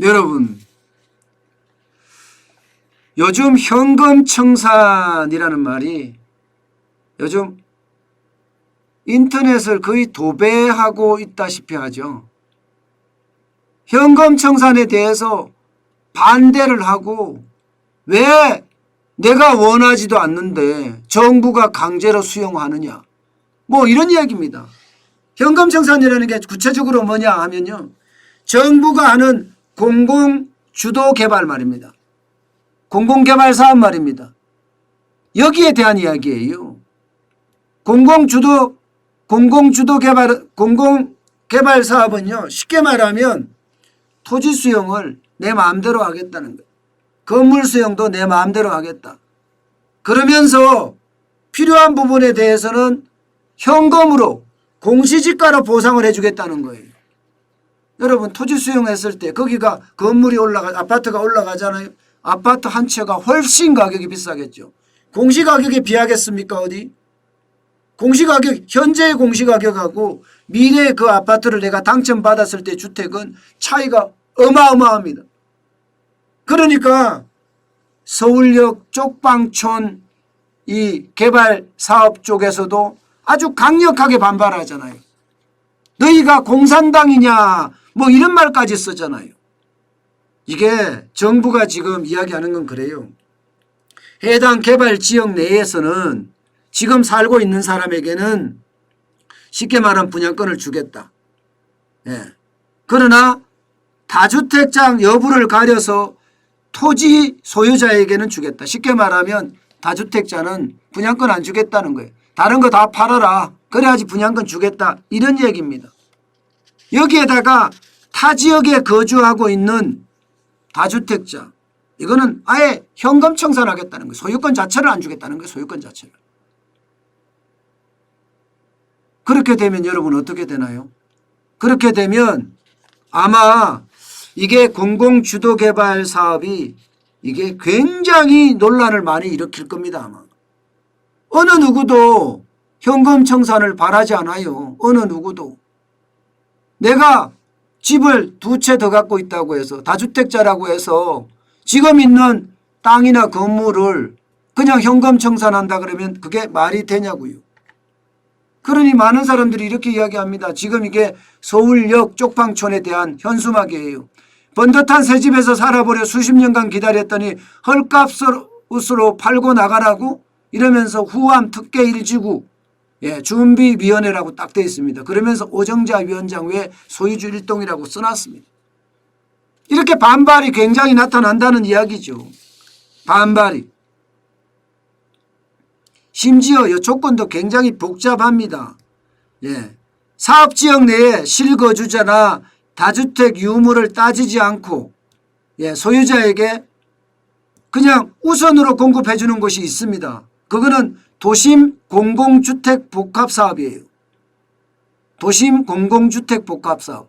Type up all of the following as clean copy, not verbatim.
여러분, 요즘 현금청산이라는 말이 요즘 인터넷을 거의 도배하고 있다시피 하죠. 현금청산에 대해서 반대를 하고 왜 내가 원하지도 않는데 정부가 강제로 수용하느냐, 뭐 이런 이야기입니다. 현금청산이라는 게 구체적으로 뭐냐 하면요, 정부가 하는 공공주도개발 말입니다. 공공개발사업 말입니다. 여기에 대한 이야기예요. 공공개발 사업은요, 쉽게 말하면 토지 수용을 내 마음대로 하겠다는 거예요. 건물 수용도 내 마음대로 하겠다. 그러면서 필요한 부분에 대해서는 현금으로 공시지가로 보상을 해주겠다는 거예요. 여러분, 토지 수용했을 때 거기가 건물이 아파트가 올라가잖아요. 아파트 한 채가 훨씬 가격이 비싸겠죠. 공시가격에 비하겠습니까? 어디? 공시가격, 현재의 공시가격하고 미래의 그 아파트를 내가 당첨받았을 때 주택은 차이가 어마어마합니다. 그러니까 서울역 쪽방촌 이 개발 사업 쪽에서도 아주 강력하게 반발하잖아요. 너희가 공산당이냐 뭐 이런 말까지 쓰잖아요. 이게 정부가 지금 이야기하는 건 그래요. 해당 개발 지역 내에서는 지금 살고 있는 사람에게는 쉽게 말하면 분양권을 주겠다. 예. 그러나 다주택자 여부를 가려서 토지 소유자에게는 주겠다. 쉽게 말하면 다주택자는 분양권 안 주겠다는 거예요. 다른 거 다 팔아라. 그래야지 분양권 주겠다. 이런 얘기입니다. 여기에다가 타 지역에 거주하고 있는 다주택자, 이거는 아예 현금 청산하겠다는 거예요. 소유권 자체를 안 주겠다는 거예요. 소유권 자체를. 그렇게 되면 여러분 어떻게 되나요? 그렇게 되면 아마 이게 공공주도개발 사업이 이게 굉장히 논란을 많이 일으킬 겁니다. 아마. 어느 누구도 현금 청산을 바라지 않아요. 어느 누구도. 내가 집을 2채 더 갖고 있다고 해서 다주택자라고 해서 지금 있는 땅이나 건물을 그냥 현금 청산한다 그러면 그게 말이 되냐고요. 그러니 많은 사람들이 이렇게 이야기합니다. 지금 이게 서울역 쪽방촌에 대한 현수막이에요. 번듯한 새 집에서 살아보려 수십 년간 기다렸더니 헐값으로 팔고 나가라고 이러면서 후암 특계 1지구 준비위원회라고 딱 되어 있습니다. 그러면서 오정자 위원장 외 소유주 일동이라고 써놨습니다. 이렇게 반발이 굉장히 나타난다는 이야기죠. 반발이. 심지어 이 조건도 굉장히 복잡합니다. 사업지역 내에 실거주자나 다주택 유무를 따지지 않고 소유자에게 그냥 우선으로 공급해 주는 곳이 있습니다. 그거는 도심 공공주택 복합사업이에요. 도심 공공주택 복합사업.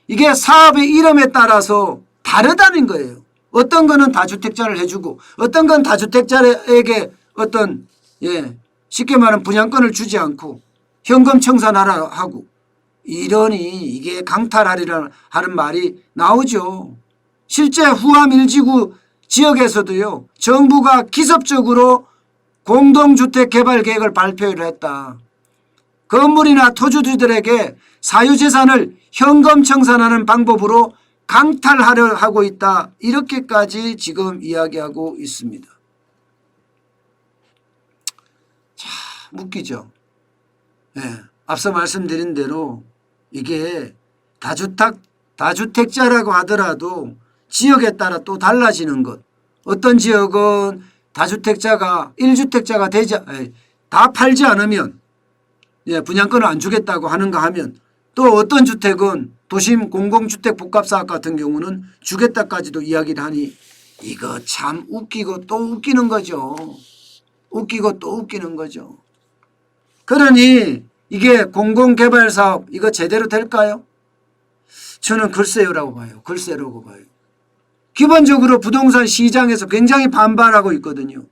이게 사업의 이름에 따라서 다르다는 거예요. 어떤 거는 다주택자를 해주고 어떤 건 다주택자에게 어떤 쉽게 말하면 분양권을 주지 않고 현금 청산하라 하고 이러니 이게 강탈하리라 하는 말이 나오죠. 실제 후암 1지구 지역에서도요, 정부가 기습적으로 공동주택 개발 계획을 발표를 했다. 건물이나 토주주들에게 사유재산을 현금 청산하는 방법으로 강탈하려 하고 있다. 이렇게까지 지금 이야기하고 있습니다. 참 웃기죠. 앞서 말씀드린 대로 이게 다주택자라고 하더라도 지역에 따라 또 달라지는 것. 어떤 지역은 다주택자가 1주택자가 다 팔지 않으면 분양권을 안 주겠다고 하는가 하면 또 어떤 주택은 도심 공공주택 복합사업 같은 경우는 주겠다까지도 이야기를 하니 이거 참 웃기고 또 웃기는 거죠. 웃기고 또 웃기는 거죠. 그러니 이게 공공개발사업 이거 제대로 될까요? 저는 글쎄요라고 봐요. 글쎄라고 봐요. 기본적으로 부동산 시장에서 굉장히 반발하고 있거든요.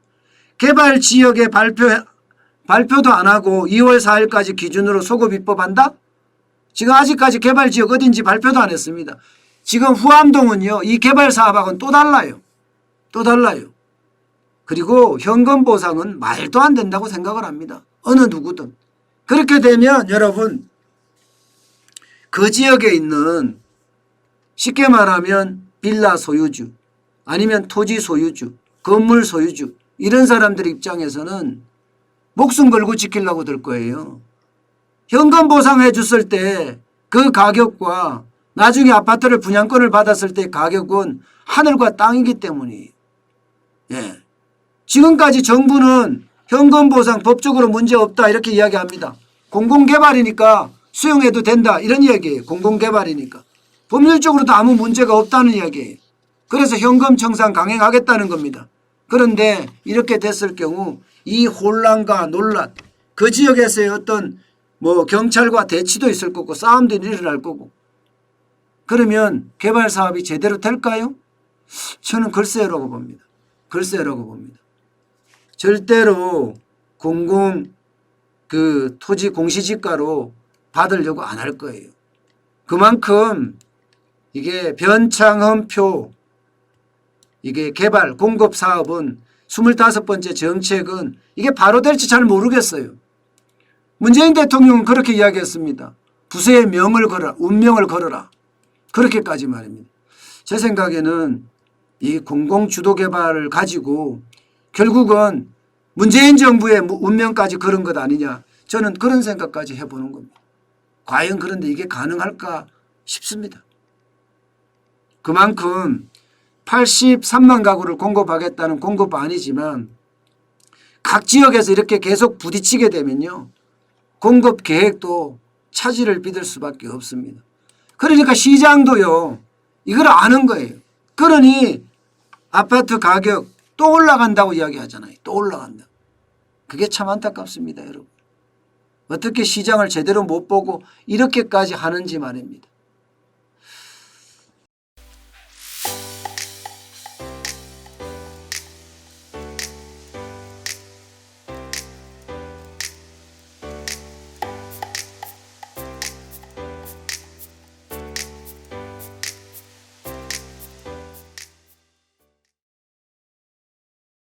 개발 지역에 발표도 안 하고 2월 4일까지 기준으로 소급 입법한다? 지금 아직까지 개발 지역 어딘지 발표도 안 했습니다. 지금 후암동은요, 이 개발 사업하고는 또 달라요. 또 달라요. 그리고 현금 보상은 말도 안 된다고 생각을 합니다. 어느 누구든. 그렇게 되면 여러분, 그 지역에 있는 쉽게 말하면 빌라 소유주 아니면 토지 소유주, 건물 소유주 이런 사람들 입장에서는 목숨 걸고 지키려고 들 거예요. 현금 보상해 줬을 때 그 가격과 나중에 아파트를 분양권을 받았을 때 가격은 하늘과 땅이기 때문이에요. 예. 지금까지 정부는 현금 보상 법적으로 문제없다 이렇게 이야기합니다. 공공개발이니까 수용해도 된다 이런 이야기예요. 공공개발이니까. 법률적으로도 아무 문제가 없다는 이야기예요. 그래서 현금 청산 강행하겠다는 겁니다. 그런데 이렇게 됐을 경우 이 혼란과 논란, 그 지역에서의 어떤 경찰과 대치도 있을 거고 싸움도 일어날 거고 그러면 개발 사업이 제대로 될까요? 저는 글쎄라고 봅니다. 글쎄라고 봅니다. 절대로 토지 공시지가로 받으려고 안 할 거예요. 그만큼 이게 변창흠표 이게 개발 공급 사업은 25번째 정책은 이게 바로 될지 잘 모르겠어요. 문재인 대통령은 그렇게 이야기했습니다. 부서의 명을 걸어라. 운명을 걸어라. 그렇게까지 말입니다. 제 생각에는 이 공공주도 개발을 가지고 결국은 문재인 정부의 운명까지 걸은 것 아니냐. 저는 그런 생각까지 해보는 겁니다. 과연 그런데 이게 가능할까 싶습니다. 그만큼 83만 가구를 공급하겠다는 공급안이지만 각 지역에서 이렇게 계속 부딪히게 되면요. 공급 계획도 차질을 빚을 수밖에 없습니다. 그러니까 시장도요. 이걸 아는 거예요. 그러니 아파트 가격 또 올라간다고 이야기하잖아요. 또 올라간다. 그게 참 안타깝습니다. 여러분. 어떻게 시장을 제대로 못 보고 이렇게까지 하는지 말입니다.